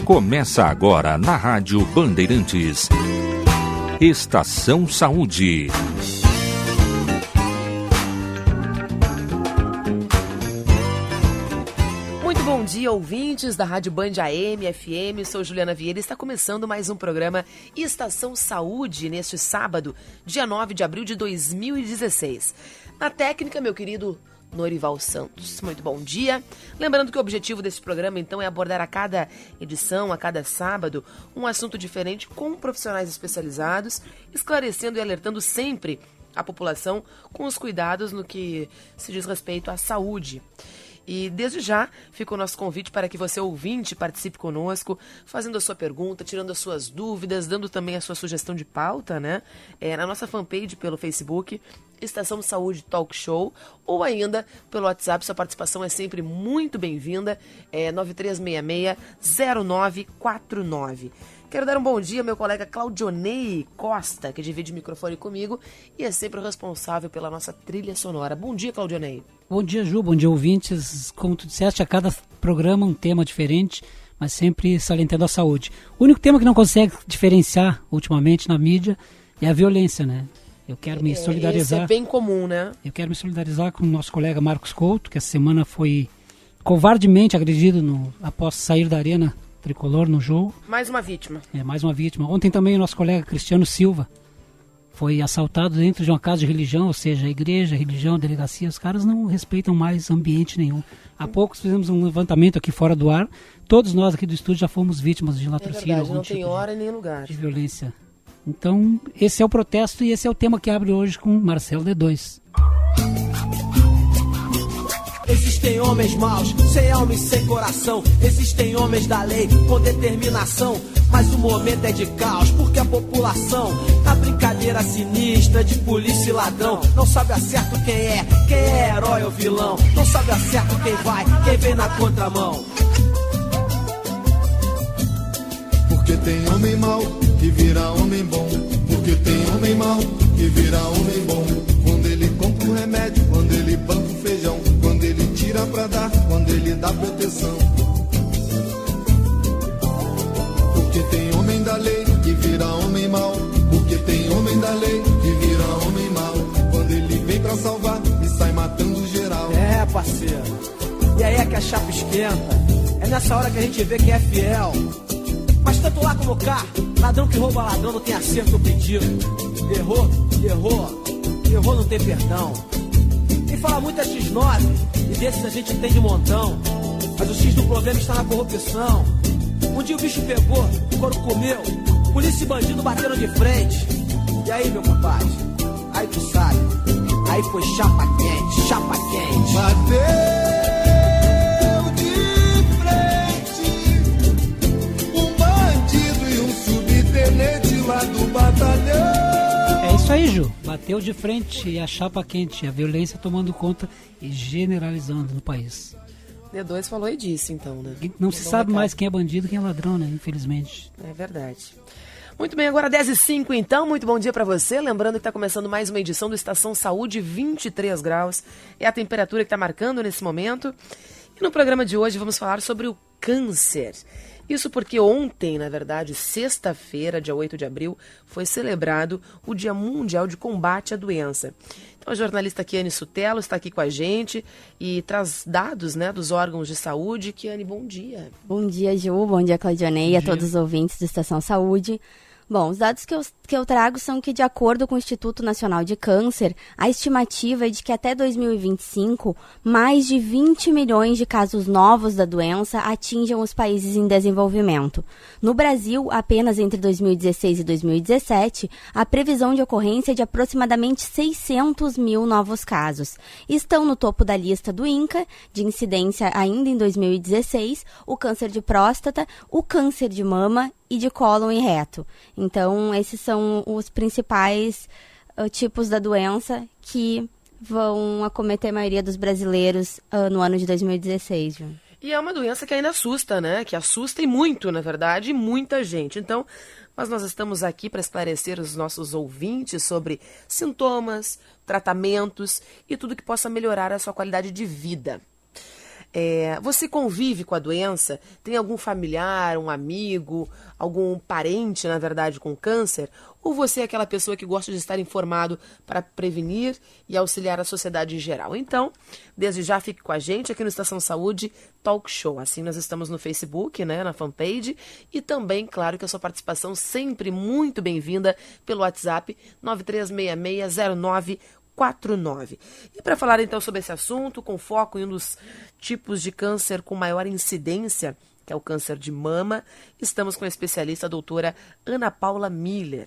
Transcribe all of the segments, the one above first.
Começa agora na Rádio Bandeirantes. Estação Saúde. Muito bom dia, ouvintes da Rádio Band AM, FM. Sou Juliana Vieira e está começando mais um programa Estação Saúde neste sábado, dia 9 de abril de 2016. Na técnica, meu querido Norival Santos. Muito bom dia. Lembrando que o objetivo desse programa, então, é abordar a cada edição, a cada sábado, um assunto diferente com profissionais especializados, esclarecendo e alertando sempre a população com os cuidados no que se diz respeito à saúde. E desde já fica o nosso convite para que você, ouvinte, participe conosco, fazendo a sua pergunta, tirando as suas dúvidas, dando também a sua sugestão de pauta, né? Na nossa fanpage pelo Facebook, Estação Saúde Talk Show, ou ainda pelo WhatsApp. Sua participação é sempre muito bem-vinda, 9366-0949. Quero dar um bom dia ao meu colega Claudionei Costa, que divide o microfone comigo e é sempre o responsável pela nossa trilha sonora. Bom dia, Claudionei. Bom dia, Ju. Bom dia, ouvintes. Como tu disseste, a cada programa um tema diferente, mas sempre salientando a saúde. O único tema que não consegue diferenciar ultimamente na mídia é a violência, né? Eu quero me solidarizar. Isso é bem comum, né? Eu quero me solidarizar com o nosso colega Marcos Couto, que essa semana foi covardemente agredido após sair da arena tricolor no jogo. Mais uma vítima. Mais uma vítima. Ontem também o nosso colega Cristiano Silva foi assaltado dentro de uma casa de religião, ou seja, igreja, religião, delegacia. Os caras não respeitam mais ambiente nenhum. Há pouco fizemos um levantamento aqui fora do ar. Todos nós aqui do estúdio já fomos vítimas de latrocínio. É verdade, não tem hora nem lugar. De violência. Então, esse é o protesto e esse é o tema que abre hoje com Marcelo D2. Existem homens maus, sem alma e sem coração. Existem homens da lei, com determinação. Mas o momento é de caos, porque a população, na brincadeira sinistra de polícia e ladrão, não sabe a certo quem é herói ou vilão. Não sabe a certo quem vem na contramão. Porque tem homem mau que vira homem bom. Porque tem homem mau que vira homem bom. Quando ele compra o remédio, quando ele banca o feijão, quando ele tira pra dar, quando ele dá proteção. Porque tem homem da lei que vira homem mau. Porque tem homem da lei que vira homem mau. Quando ele vem pra salvar e sai matando geral. É, parceiro. E aí é que a chapa esquenta. É nessa hora que a gente vê quem é fiel. Mas tanto lá como cá, ladrão que rouba ladrão não tem acerto ou pedido. Errou, não tem perdão. Quem fala muito é X9, e desses a gente tem de montão. Mas o X do problema está na corrupção. Um dia o bicho pegou, o couro comeu, polícia e bandido bateram de frente. E aí, meu compadre? Aí tu sabe, aí foi chapa quente, chapa quente. Bateu de frente um bandido e um subtenente lá do batalhão. É isso aí, Ju. Bateu de frente e a chapa quente, a violência tomando conta e generalizando no país. D2 falou e disse, então, né? Não se sabe mais quem é bandido e quem é ladrão, né? Infelizmente. É verdade. Muito bem, agora 10h05, então. Muito bom dia para você. Lembrando que está começando mais uma edição do Estação Saúde, 23 graus. É a temperatura que está marcando nesse momento. E no programa de hoje vamos falar sobre o câncer. Isso porque ontem, na verdade, sexta-feira, dia 8 de abril, foi celebrado o Dia Mundial de Combate à Doença. Então a jornalista Kiane Sutelo está aqui com a gente e traz dados, né, dos órgãos de saúde. Kiane, bom dia. Bom dia, Ju. Bom dia, Claudionei, a todos os ouvintes do Estação Saúde. Bom, os dados que eu trago são que, de acordo com o Instituto Nacional de Câncer, a estimativa é de que até 2025, mais de 20 milhões de casos novos da doença atinjam os países em desenvolvimento. No Brasil, apenas entre 2016 e 2017, a previsão de ocorrência é de aproximadamente 600 mil novos casos. Estão no topo da lista do INCA, de incidência ainda em 2016, o câncer de próstata, o câncer de mama e de cólon e reto. Então, esses são os principais tipos da doença que vão acometer a maioria dos brasileiros no ano de 2016. Viu? E é uma doença que ainda assusta, né? Que assusta e muito, na verdade, muita gente. Então, mas nós estamos aqui para esclarecer os nossos ouvintes sobre sintomas, tratamentos e tudo que possa melhorar a sua qualidade de vida. Você convive com a doença? Tem algum familiar, um amigo, algum parente, na verdade, com câncer? Ou você é aquela pessoa que gosta de estar informado para prevenir e auxiliar a sociedade em geral? Então, desde já, fique com a gente aqui no Estação Saúde Talk Show. Assim, nós estamos no Facebook, né, na fanpage, e também, claro, que a sua participação sempre muito bem-vinda pelo WhatsApp 93660949. E para falar então sobre esse assunto, com foco em um dos tipos de câncer com maior incidência, que é o câncer de mama, estamos com a especialista a doutora Ana Paula Miller.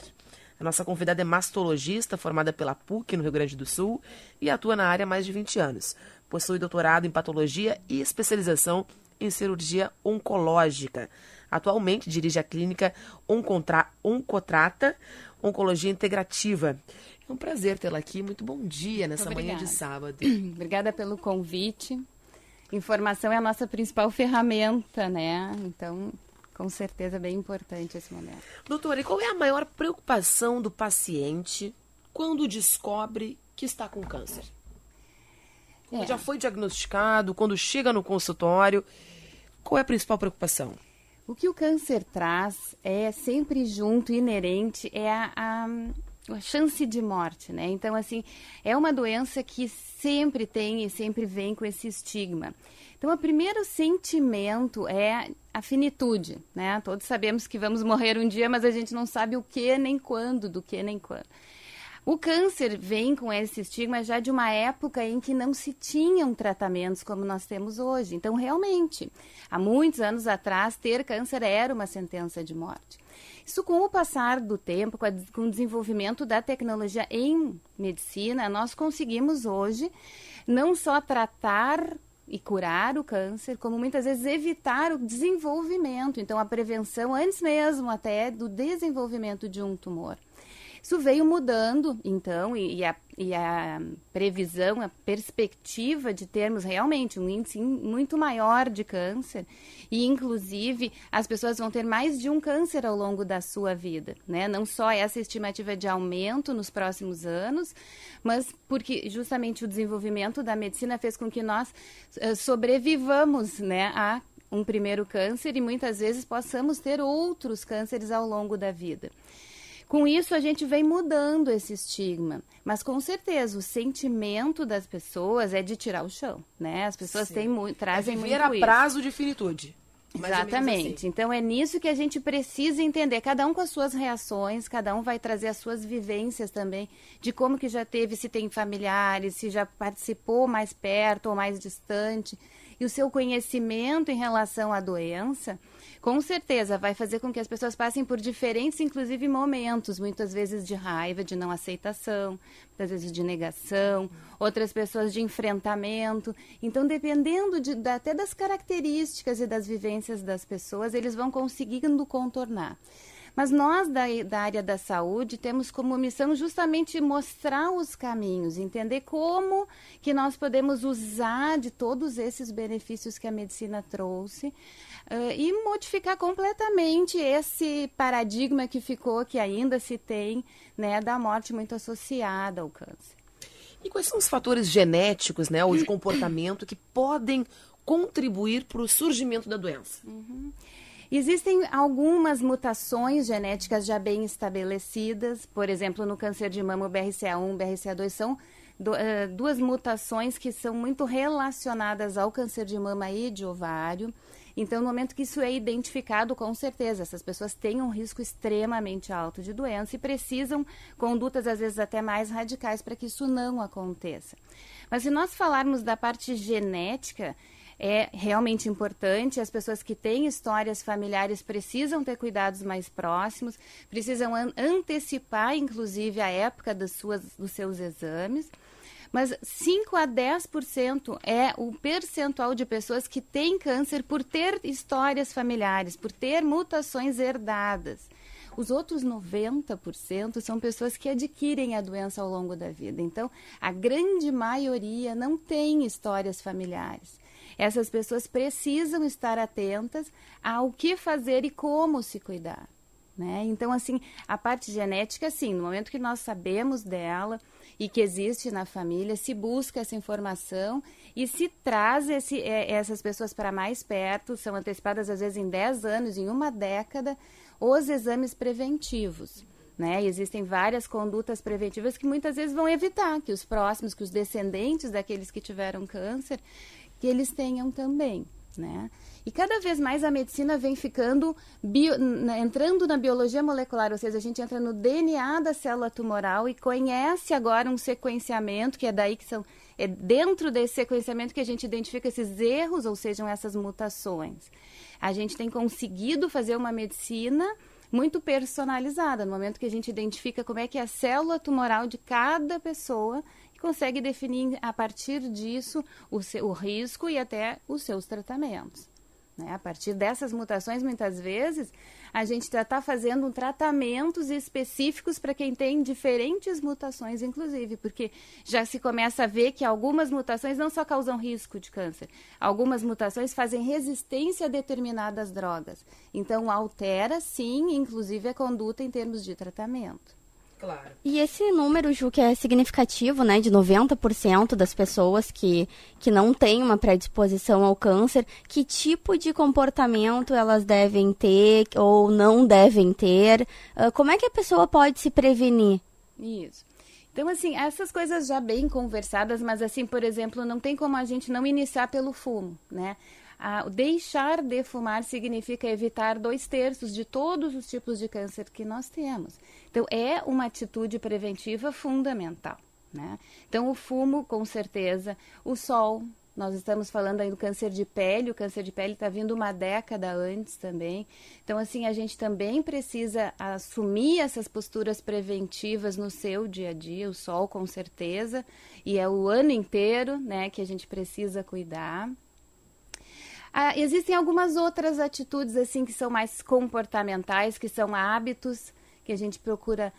A nossa convidada é mastologista, formada pela PUC no Rio Grande do Sul e atua na área há mais de 20 anos. Possui doutorado em patologia e especialização em cirurgia oncológica. Atualmente dirige a clínica Oncotrata, Oncologia Integrativa. É um prazer tê-la aqui. Muito bom dia nessa manhã de sábado. Obrigada pelo convite. Informação é a nossa principal ferramenta, né? Então, com certeza, é bem importante esse momento. Doutora, e qual é a maior preocupação do paciente quando descobre que está com câncer? Quando já foi diagnosticado, quando chega no consultório, qual é a principal preocupação? O que o câncer traz é sempre junto, inerente, é a chance de morte, né? Então, assim, é uma doença que sempre tem e sempre vem com esse estigma. Então, o primeiro sentimento é a finitude, né? Todos sabemos que vamos morrer um dia, mas a gente não sabe o que nem quando, do que nem quando. O câncer vem com esse estigma já de uma época em que não se tinham tratamentos como nós temos hoje. Então, realmente, há muitos anos atrás, ter câncer era uma sentença de morte. Isso, com o passar do tempo, com o desenvolvimento da tecnologia em medicina, nós conseguimos hoje não só tratar e curar o câncer, como muitas vezes evitar o desenvolvimento. Então, a prevenção antes mesmo até do desenvolvimento de um tumor. Isso veio mudando, então, e a previsão, a perspectiva de termos realmente um índice muito maior de câncer, e inclusive as pessoas vão ter mais de um câncer ao longo da sua vida, né? Não só essa estimativa de aumento nos próximos anos, mas porque justamente o desenvolvimento da medicina fez com que nós sobrevivamos, né, a um primeiro câncer e muitas vezes possamos ter outros cânceres ao longo da vida. Com isso, a gente vem mudando esse estigma. Mas, com certeza, o sentimento das pessoas é de tirar o chão, né? As pessoas trazem muito isso. Viver a prazo de finitude. Exatamente. Assim. Então, é nisso que a gente precisa entender. Cada um com as suas reações, cada um vai trazer as suas vivências também, de como que já teve, se tem familiares, se já participou mais perto ou mais distante. E o seu conhecimento em relação à doença, com certeza, vai fazer com que as pessoas passem por diferentes, inclusive, momentos, muitas vezes de raiva, de não aceitação, muitas vezes de negação, outras pessoas de enfrentamento. Então, dependendo até das características e das vivências das pessoas, eles vão conseguindo contornar. Mas nós, da área da saúde, temos como missão justamente mostrar os caminhos, entender como que nós podemos usar de todos esses benefícios que a medicina trouxe e modificar completamente esse paradigma que ficou, que ainda se tem, né, da morte muito associada ao câncer. E quais são os fatores genéticos, né, ou de comportamento que podem contribuir para o surgimento da doença? Existem algumas mutações genéticas já bem estabelecidas, por exemplo, no câncer de mama, o BRCA1 e o BRCA2 são duas mutações que são muito relacionadas ao câncer de mama e de ovário. Então, no momento que isso é identificado, com certeza, essas pessoas têm um risco extremamente alto de doença e precisam condutas, às vezes, até mais radicais para que isso não aconteça. Mas se nós falarmos da parte genética, é realmente importante. As pessoas que têm histórias familiares precisam ter cuidados mais próximos, precisam antecipar, inclusive, a época dos seus exames. Mas 5 a 10% é o percentual de pessoas que têm câncer por ter histórias familiares, por ter mutações herdadas. Os outros 90% são pessoas que adquirem a doença ao longo da vida. Então, a grande maioria não tem histórias familiares. Essas pessoas precisam estar atentas ao que fazer e como se cuidar. né? Então, assim, a parte genética, sim, no momento que nós sabemos dela e que existe na família, se busca essa informação e se traz essas pessoas para mais perto, são antecipadas às vezes em 10 anos, em uma década, os exames preventivos. Né? Existem várias condutas preventivas que muitas vezes vão evitar que os próximos, que os descendentes daqueles que tiveram câncer, que eles tenham também, né? E cada vez mais a medicina vem ficando, entrando na biologia molecular, ou seja, a gente entra no DNA da célula tumoral e conhece agora um sequenciamento, que é daí que é dentro desse sequenciamento que a gente identifica esses erros, ou sejam, essas mutações. A gente tem conseguido fazer uma medicina muito personalizada, no momento que a gente identifica como é que é a célula tumoral de cada pessoa e consegue definir a partir disso o risco e até os seus tratamentos. Né? A partir dessas mutações, muitas vezes, a gente já está fazendo tratamentos específicos para quem tem diferentes mutações, inclusive, porque já se começa a ver que algumas mutações não só causam risco de câncer, algumas mutações fazem resistência a determinadas drogas. Então, altera, sim, inclusive, a conduta em termos de tratamento. Claro. E esse número, Ju, que é significativo, né, de 90% das pessoas que não têm uma predisposição ao câncer, que tipo de comportamento elas devem ter ou não devem ter? Como é que a pessoa pode se prevenir? Isso. Então, assim, essas coisas já bem conversadas, mas assim, por exemplo, não tem como a gente não iniciar pelo fumo, né? Deixar de fumar significa evitar 2/3 de todos os tipos de câncer que nós temos. Então, é uma atitude preventiva fundamental, né? Então, o fumo, com certeza, o sol, nós estamos falando aí do câncer de pele, o câncer de pele está vindo uma década antes também. Então, assim, a gente também precisa assumir essas posturas preventivas no seu dia a dia, o sol, com certeza, e é o ano inteiro, né, que a gente precisa cuidar. Existem algumas outras atitudes assim que são mais comportamentais, que são hábitos que a gente procura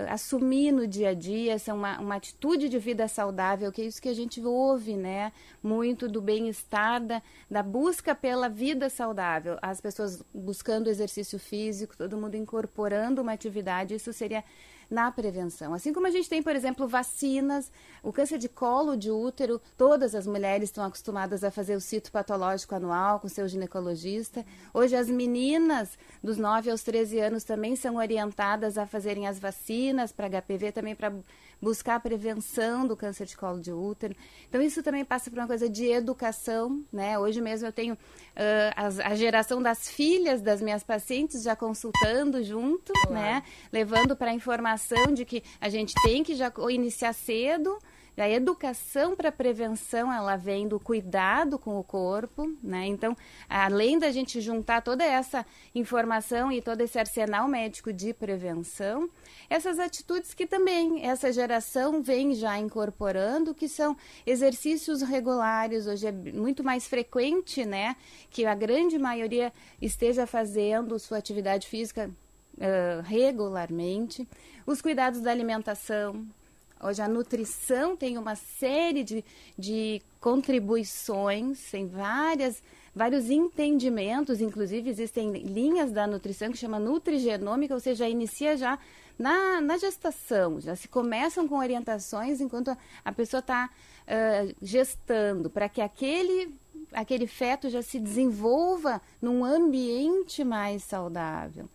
assumir no dia a dia, são uma atitude de vida saudável, que é isso que a gente ouve, né? Muito do bem-estar, da busca pela vida saudável, as pessoas buscando exercício físico, todo mundo incorporando uma atividade, isso seria na prevenção. Assim como a gente tem, por exemplo, vacinas, o câncer de colo de útero, todas as mulheres estão acostumadas a fazer o citopatológico anual com seu ginecologista. Hoje as meninas dos 9 aos 13 anos também são orientadas a fazerem as vacinas para HPV, também para buscar a prevenção do câncer de colo de útero. Então isso também passa por uma coisa de educação, né? Hoje mesmo eu tenho a geração das filhas das minhas pacientes já consultando junto, claro, né? Levando para a informação de que a gente tem que já iniciar cedo. A educação para a prevenção, ela vem do cuidado com o corpo, né? Então, além da gente juntar toda essa informação e todo esse arsenal médico de prevenção, essas atitudes que também essa geração vem já incorporando, que são exercícios regulares. Hoje é muito mais frequente, né, que a grande maioria esteja fazendo sua atividade física regularmente. Os cuidados da alimentação. Hoje a nutrição tem uma série de contribuições, tem vários entendimentos, inclusive existem linhas da nutrição que chama nutrigenômica, ou seja, inicia já na gestação, já se começam com orientações enquanto a pessoa está gestando, para que aquele feto já se desenvolva num ambiente mais saudável.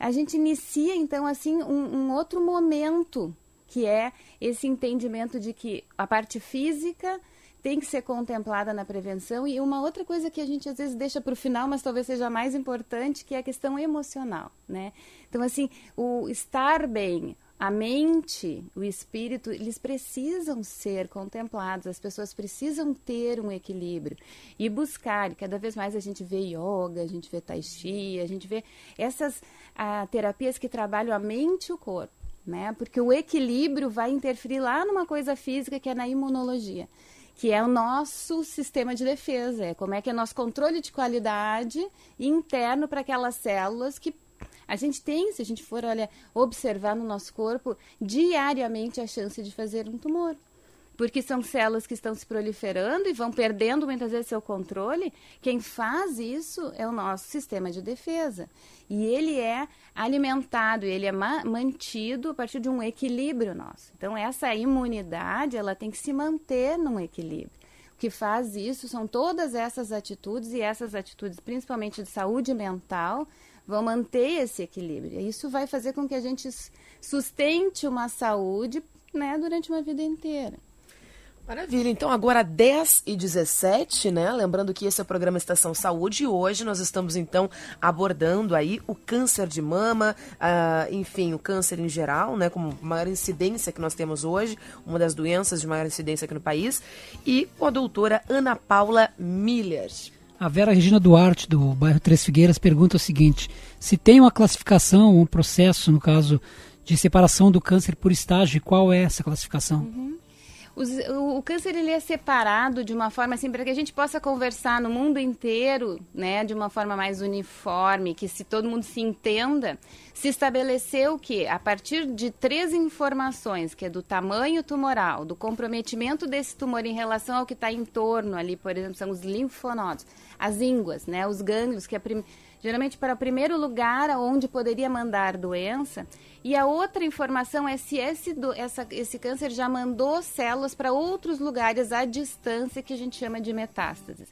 A gente inicia, então, assim, um outro momento, que é esse entendimento de que a parte física tem que ser contemplada na prevenção. E uma outra coisa que a gente às vezes deixa para o final, mas talvez seja mais importante, que é a questão emocional, né? Então, assim, o estar bem, a mente, o espírito, eles precisam ser contemplados, as pessoas precisam ter um equilíbrio e buscar. Cada vez mais a gente vê yoga, a gente vê tai chi, a gente vê essas terapias que trabalham a mente e o corpo, né? Porque o equilíbrio vai interferir lá numa coisa física que é na imunologia, que é o nosso sistema de defesa, é como é que é nosso controle de qualidade interno para aquelas células que a gente tem, se a gente for observar no nosso corpo, diariamente a chance de fazer um tumor. porque são células que estão se proliferando e vão perdendo muitas vezes seu controle. Quem faz isso é o nosso sistema de defesa. E ele é alimentado, ele é mantido a partir de um equilíbrio nosso. Então, essa imunidade, ela tem que se manter num equilíbrio. O que faz isso são todas essas atitudes, e essas atitudes, principalmente de saúde mental, vão manter esse equilíbrio. E isso vai fazer com que a gente sustente uma saúde, né, durante uma vida inteira. Maravilha, então agora 10h17, né? Lembrando que esse é o programa Estação Saúde e hoje nós estamos então abordando aí o câncer de mama, enfim, o câncer em geral, né? Como maior incidência que nós temos hoje, uma das doenças de maior incidência aqui no país, e com a doutora Ana Paula Miller. A Vera Regina Duarte, do bairro Três Figueiras, pergunta o seguinte: se tem uma classificação, um processo, no caso, de separação do câncer por estágio, qual é essa classificação? O câncer, ele é separado de uma forma assim, para que a gente possa conversar no mundo inteiro, né, de uma forma mais uniforme, que se todo mundo se entenda, se estabeleceu que a partir de 3 informações, que é do tamanho tumoral, do comprometimento desse tumor em relação ao que está em torno ali, por exemplo, são os linfonodos, as ínguas, né, os gânglios, que é geralmente para o primeiro lugar onde poderia mandar doença. E a outra informação é se esse câncer já mandou células para outros lugares à distância, que a gente chama de metástases.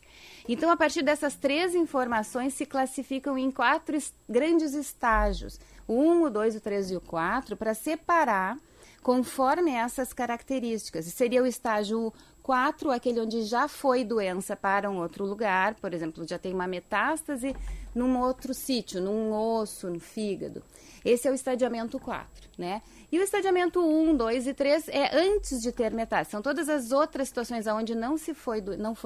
Então, a partir dessas 3 informações, se classificam em 4 grandes estágios, o 1, o 2, o 3 e o 4, para separar conforme essas características. Seria o estágio 4, aquele onde já foi doença para um outro lugar, por exemplo, já tem uma metástase num outro sítio, num osso, no fígado. Esse é o estadiamento 4, né? E o estadiamento 1, 2 e 3 é antes de ter metástase. São todas as outras situações onde não foi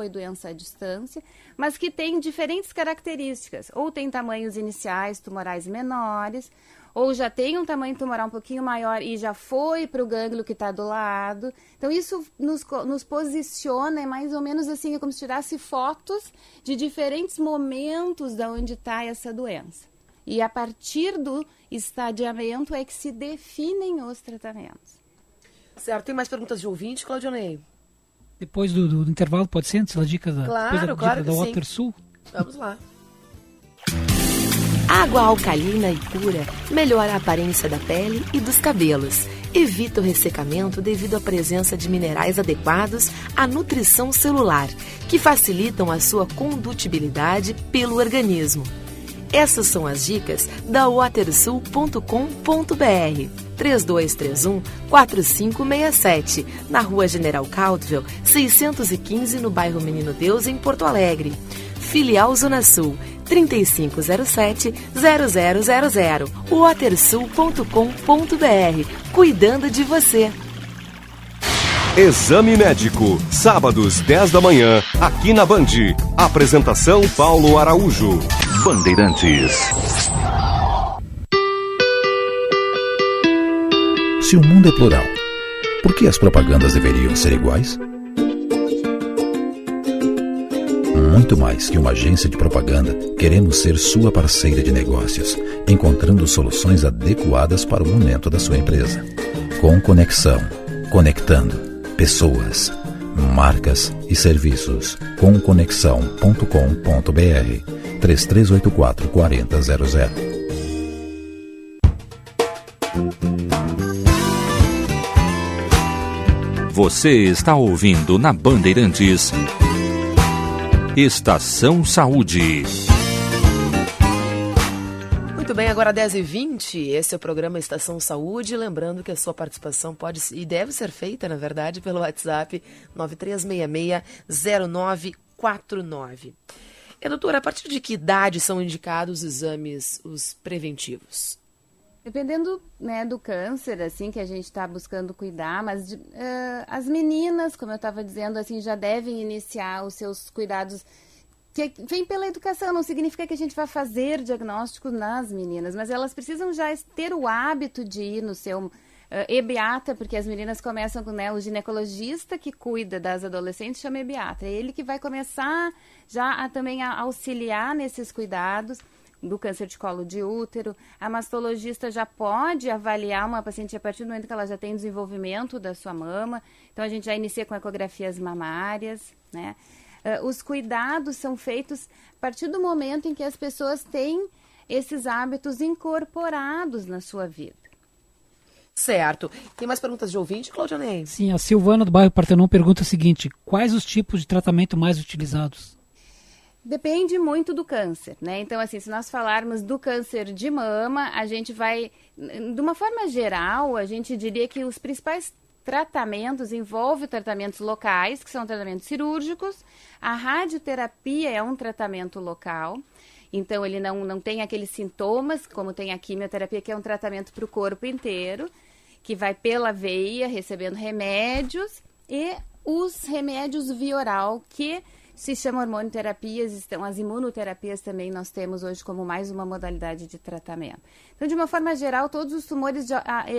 doença à distância, mas que tem diferentes características. Ou tem tamanhos iniciais tumorais menores, ou já tem um tamanho tumoral um pouquinho maior e já foi para o gânglio que está do lado. Então, isso nos posiciona, é mais ou menos assim, é como se tirasse fotos de diferentes momentos de onde está essa doença. E a partir do estadiamento é que se definem os tratamentos. Certo, tem mais perguntas de ouvinte, Claudionei? Depois do intervalo, pode ser? Antes da dica da, claro da WaterSul? Vamos lá. Água alcalina e pura melhora a aparência da pele e dos cabelos. Evita o ressecamento devido à presença de minerais adequados à nutrição celular, que facilitam a sua condutibilidade pelo organismo. Essas são as dicas da watersul.com.br. 3231-4567, na Rua General Caldwell, 615, no bairro Menino Deus, em Porto Alegre. Filial Zona Sul, 3507-0000. watersul.com.br. Cuidando de você. Exame Médico, sábados 10 da manhã, aqui na Band. Apresentação Paulo Araújo. Bandeirantes. Se o mundo é plural, por que as propagandas deveriam ser iguais? Muito mais que uma agência de propaganda, queremos ser sua parceira de negócios, encontrando soluções adequadas para o momento da sua empresa. Com conexão, conectando pessoas, marcas e serviços. Comconexão.com.br 3384-4000. Você está ouvindo na Bandeirantes Estação Saúde. Muito bem, agora 10h20, esse é o programa Estação Saúde. Lembrando que a sua participação pode e deve ser feita, na verdade, pelo WhatsApp 9366-0949. Doutora, a partir de que idade são indicados os exames, os preventivos? Dependendo, né, do câncer, assim, que a gente está buscando cuidar, mas as meninas, como eu estava dizendo, assim, já devem iniciar os seus cuidados, que vem pela educação. Não significa que a gente vai fazer diagnóstico nas meninas, mas elas precisam já ter o hábito de ir no seu ebiatra, porque as meninas começam com, né, o ginecologista que cuida das adolescentes chama ebiatra. É ele que vai começar já também a auxiliar nesses cuidados do câncer de colo de útero. A mastologista já pode avaliar uma paciente a partir do momento que ela já tem desenvolvimento da sua mama. Então, a gente já inicia com ecografias mamárias, né? Os cuidados são feitos a partir do momento em que as pessoas têm esses hábitos incorporados na sua vida. Certo. Tem mais perguntas de ouvinte, Claudionei? Sim, a Silvana do bairro Partenon pergunta o seguinte: quais os tipos de tratamento mais utilizados? Depende muito do câncer, né? Então, assim, se nós falarmos do câncer de mama, a gente vai, de uma forma geral, a gente diria que os principais tratamentos envolvem tratamentos locais, que são tratamentos cirúrgicos. A radioterapia é um tratamento local, então ele não tem aqueles sintomas, como tem a quimioterapia, que é um tratamento para o corpo inteiro, que vai pela veia, recebendo remédios, e os remédios via oral, que se chama hormonoterapias, estão as imunoterapias também nós temos hoje como mais uma modalidade de tratamento. Então, de uma forma geral, todos os tumores,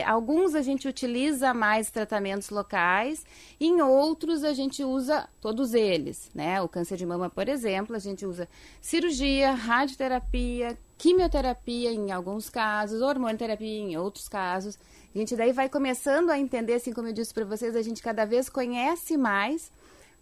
alguns a gente utiliza mais tratamentos locais, em outros a gente usa todos eles, né? O câncer de mama, por exemplo, a gente usa cirurgia, radioterapia, quimioterapia em alguns casos, hormonoterapia em outros casos. A gente daí vai começando a entender, assim como eu disse para vocês, a gente cada vez conhece mais.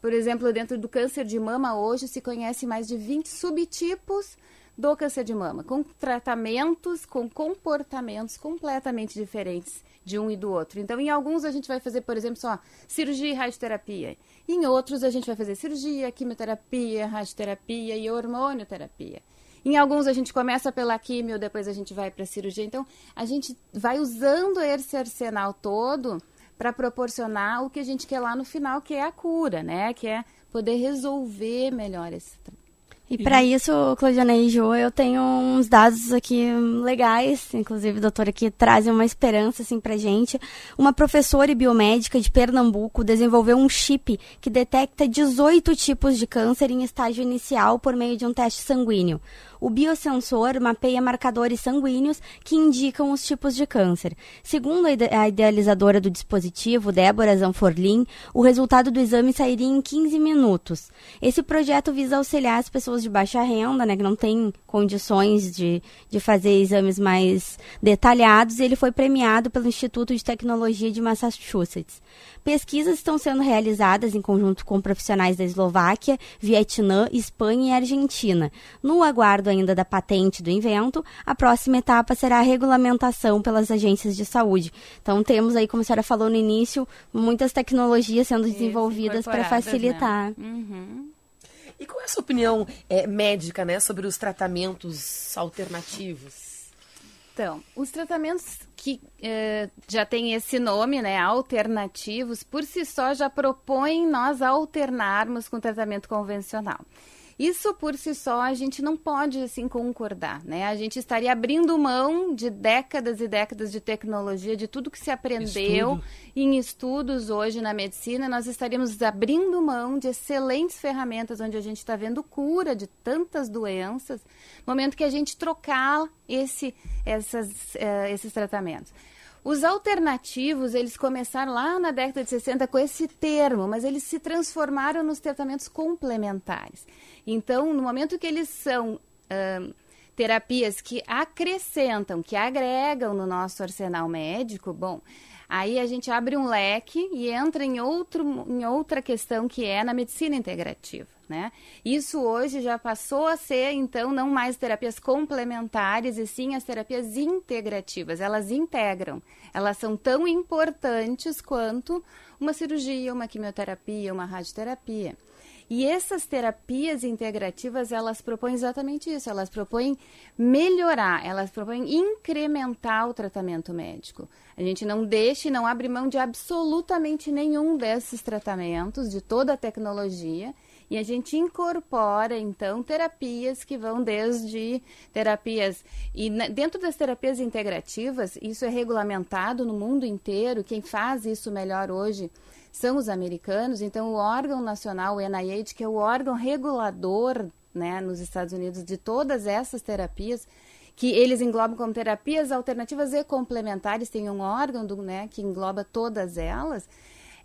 Por exemplo, dentro do câncer de mama, hoje se conhece mais de 20 subtipos do câncer de mama, com tratamentos, com comportamentos completamente diferentes de um e do outro. Então, em alguns a gente vai fazer, por exemplo, só cirurgia e radioterapia. Em outros a gente vai fazer cirurgia, quimioterapia, radioterapia e hormonioterapia. Em alguns a gente começa pela quimio, depois a gente vai para a cirurgia. Então, a gente vai usando esse arsenal todo para proporcionar o que a gente quer lá no final, que é a cura, né? Que é poder resolver melhor esse trabalho. E para isso, Claudionei e Jo, eu tenho uns dados aqui legais, inclusive, doutora, que trazem uma esperança, assim, pra gente. Uma professora e biomédica de Pernambuco desenvolveu um chip que detecta 18 tipos de câncer em estágio inicial por meio de um teste sanguíneo. O biosensor mapeia marcadores sanguíneos que indicam os tipos de câncer. Segundo a idealizadora do dispositivo, Débora Zanforlin, o resultado do exame sairia em 15 minutos. Esse projeto visa auxiliar as pessoas de baixa renda, né, que não têm condições de fazer exames mais detalhados, e ele foi premiado pelo Instituto de Tecnologia de Massachusetts. Pesquisas estão sendo realizadas em conjunto com profissionais da Eslováquia, Vietnã, Espanha e Argentina. No aguardo ainda da patente do invento, a próxima etapa será a regulamentação pelas agências de saúde. Então temos aí, como a senhora falou no início, muitas tecnologias sendo desenvolvidas para facilitar. Né? Uhum. E qual é a sua opinião médica, né, sobre os tratamentos alternativos? Então, os tratamentos que já têm esse nome, né, alternativos, por si só já propõem nós alternarmos com o tratamento convencional. Isso por si só a gente não pode assim concordar, né? A gente estaria abrindo mão de décadas e décadas de tecnologia, de tudo que se aprendeu em estudos hoje na medicina. Nós estaríamos abrindo mão de excelentes ferramentas onde a gente está vendo cura de tantas doenças, no momento que a gente trocar esses tratamentos. Os alternativos, eles começaram lá na década de 60 com esse termo, mas eles se transformaram nos tratamentos complementares. Então, no momento que eles são terapias que acrescentam, que agregam no nosso arsenal médico, bom, aí a gente abre um leque e entra em outra questão que é na medicina integrativa, né? Isso hoje já passou a ser, então, não mais terapias complementares, e sim as terapias integrativas. Elas integram, elas são tão importantes quanto uma cirurgia, uma quimioterapia, uma radioterapia. E essas terapias integrativas, elas propõem exatamente isso, elas propõem melhorar, elas propõem incrementar o tratamento médico. A gente não deixa e não abre mão de absolutamente nenhum desses tratamentos, de toda a tecnologia, e a gente incorpora, então, terapias que vão desde terapias... E dentro das terapias integrativas, isso é regulamentado no mundo inteiro. Quem faz isso melhor hoje são os americanos. Então, o órgão nacional, o NIH, que é o órgão regulador, né, nos Estados Unidos de todas essas terapias, que eles englobam como terapias alternativas e complementares, tem um órgão que engloba todas elas.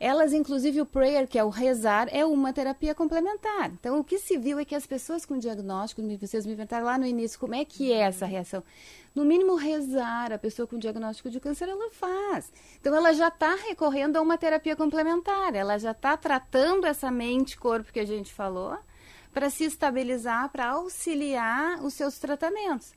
Elas, inclusive o prayer, que é o rezar, é uma terapia complementar. Então, o que se viu é que as pessoas com diagnóstico, vocês me inventaram lá no início, como é que é essa reação? No mínimo, rezar, a pessoa com diagnóstico de câncer, ela faz. Então, ela já está recorrendo a uma terapia complementar, ela já está tratando essa mente-corpo que a gente falou, para se estabilizar, para auxiliar os seus tratamentos.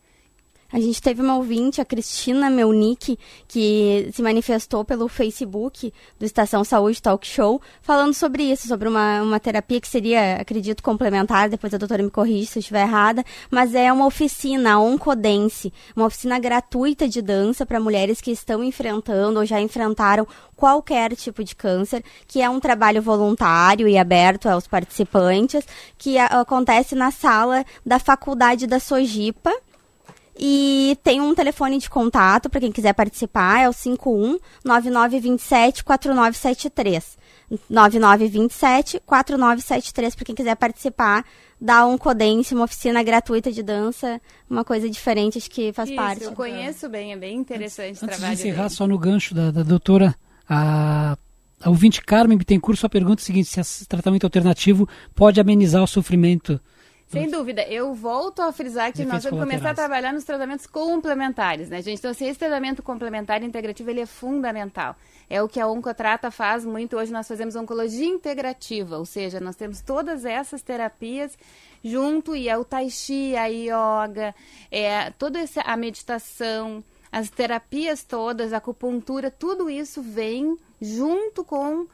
A gente teve uma ouvinte, a Cristina Melnick, que se manifestou pelo Facebook do Estação Saúde Talk Show, falando sobre isso, sobre uma terapia que seria, acredito, complementar, depois a doutora me corrige se eu estiver errada, mas é uma oficina, a Oncodance, uma oficina gratuita de dança para mulheres que estão enfrentando ou já enfrentaram qualquer tipo de câncer, que é um trabalho voluntário e aberto aos participantes, que acontece na sala da Faculdade da Sojipa. E tem um telefone de contato para quem quiser participar, é o 51-9927-4973. 9927-4973 para quem quiser participar da Oncodance, uma oficina gratuita de dança, uma coisa diferente, acho que faz parte. Eu conheço bem, é bem interessante o trabalho. Antes de encerrar, só no gancho da doutora, a ouvinte Carmen Bittencourt só pergunta o seguinte, se esse tratamento alternativo pode amenizar o sofrimento. Sem dúvida, eu volto a frisar que nós vamos começar a trabalhar nos tratamentos complementares, né, gente? Então, esse tratamento complementar integrativo, ele é fundamental. É o que a Oncotrata faz muito. Hoje nós fazemos oncologia integrativa, ou seja, nós temos todas essas terapias junto, e é o tai chi, a yoga, toda a meditação, as terapias todas, a acupuntura, tudo isso vem junto com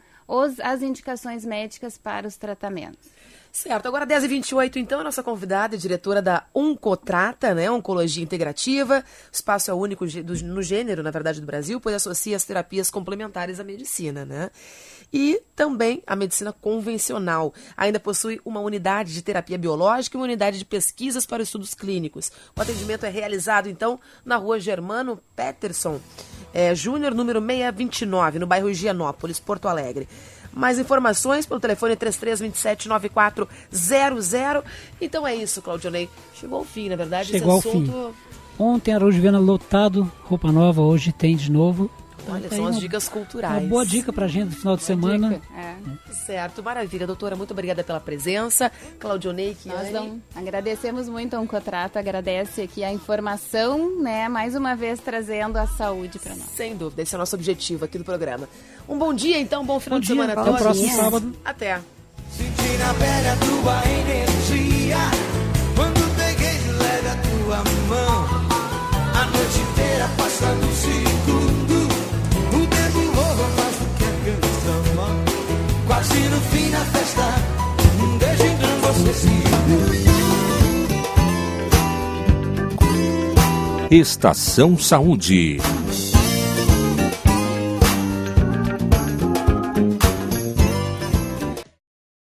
as indicações médicas para os tratamentos. Certo, agora 10h28, então, a nossa convidada é diretora da Oncotrata, né, Oncologia Integrativa. O espaço é único no gênero, na verdade, do Brasil, pois associa as terapias complementares à medicina, né? E também a medicina convencional. Ainda possui uma unidade de terapia biológica e uma unidade de pesquisas para estudos clínicos. O atendimento é realizado, então, na rua Germano Peterson Júnior, número 629, no bairro Higienópolis, Porto Alegre. Mais informações pelo telefone 3327-9400. Então é isso, Claudionei. Chegou ao fim, na verdade. Chegou esse assunto... ao fim. Ontem era Araújo Viana lotado, roupa nova, hoje tem de novo. Olha, são as dicas culturais. Uma boa dica pra gente no final de semana. Certo, maravilha. Doutora, muito obrigada pela presença. Claudionei, nós agradecemos muito a Oncotrata, agradece aqui a informação, né? Mais uma vez trazendo a saúde para nós. Sem dúvida, esse é o nosso objetivo aqui do programa. Um bom dia, então, bom final de semana a todos. Até o próximo sábado. Até. Senti na pele a tua energia, quando peguei leve a tua mão, a noite inteira passa no segundo. Quase no fim da festa, um beijo então você se deu. Estação Saúde.